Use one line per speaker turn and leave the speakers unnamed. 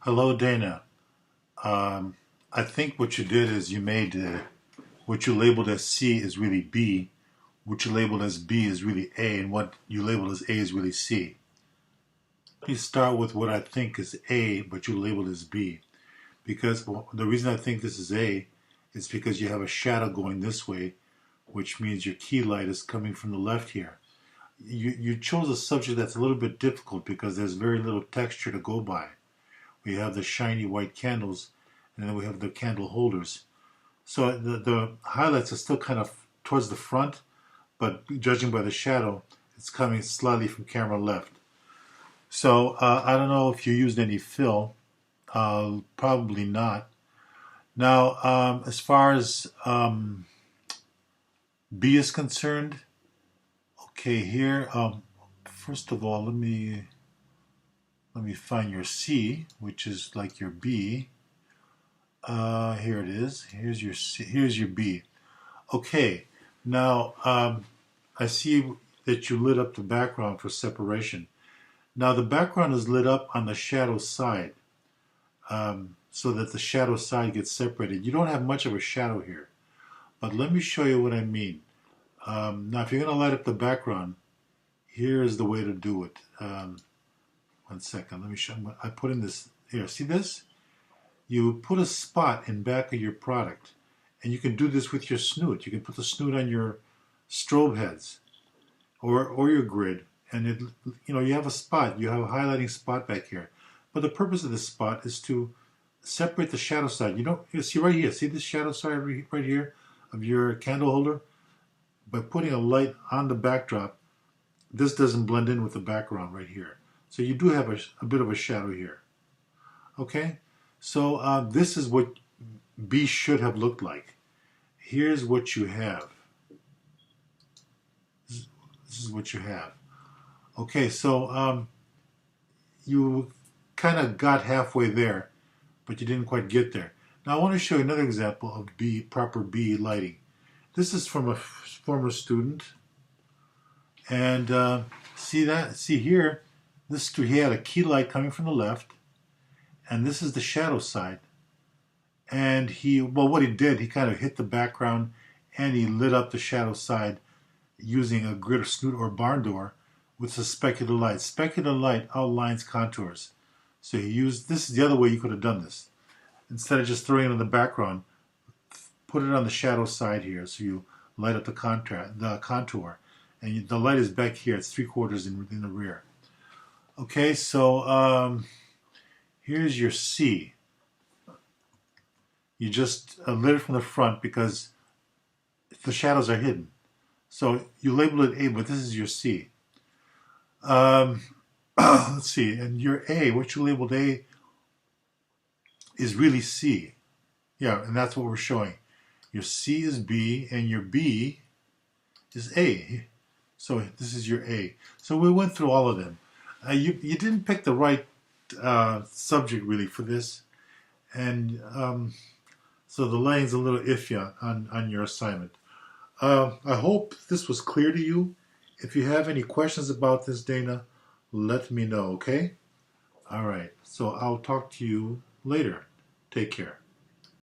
Hello, Dana. I think what you did is you made what you labeled as C is really B, what you labeled as B is really A, and what you labeled as A is really C. Let me start with what I think is A, but you labeled as B. Because the reason I think this is A is because you have a shadow going this way, which means your key light is coming from the left here. You chose a subject that's a little bit difficult because there's very little texture to go by. We have the shiny white candles, and then we have the candle holders. So the highlights are still kind of towards the front, but judging by the shadow, it's coming slightly from camera left. So I don't know if you used any fill. Probably not. Now, as far as B is concerned, okay, here, first of all, let me find your C, which is like your B. Here it is. Here's your C, here's your B. Okay, now I see that you lit up the background for separation. Now the background is lit up on the shadow side, so that the shadow side gets separated. You don't have much of a shadow here, but let me show you what I mean. Now if you're going to light up the background, here is the way to do it. One second, let me show you. I put in this here. See this? You put a spot in back of your product, and you can do this with your snoot. You can put the snoot on your strobe heads or your grid, and it, you have a spot. You have a highlighting spot back here. But the purpose of this spot is to separate the shadow side. You see right here. See this shadow side right here of your candle holder? By putting a light on the backdrop, this doesn't blend in with the background right here. So you do have a bit of a shadow here. Okay? So this is what B should have looked like. Here's what you have. This is what you have. Okay, so you kind of got halfway there, but you didn't quite get there. Now I want to show you another example of proper B lighting. This is from a former student, and see that? See here, he had a key light coming from the left, and this is the shadow side. And what he did, he kind of hit the background and he lit up the shadow side using a grid or snoot or barn door with a specular light. Specular light outlines contours. So this is the other way you could have done this. Instead of just throwing it in the background, put it on the shadow side here. So you light up the contour. And the light is back here. It's 3/4 in the rear. Okay, so here's your C. You just lit it from the front because the shadows are hidden. So you label it A, but this is your C. Let's see, and your A, what you labeled A, is really C. Yeah, and that's what we're showing. Your C is B, and your B is A. So this is your A. So we went through all of them. You didn't pick the right subject really for this, and so the lighting's a little iffy on your assignment. I hope this was clear to you. If you have any questions about this, Dana, let me know, okay? All right, so I'll talk to you later. Take care.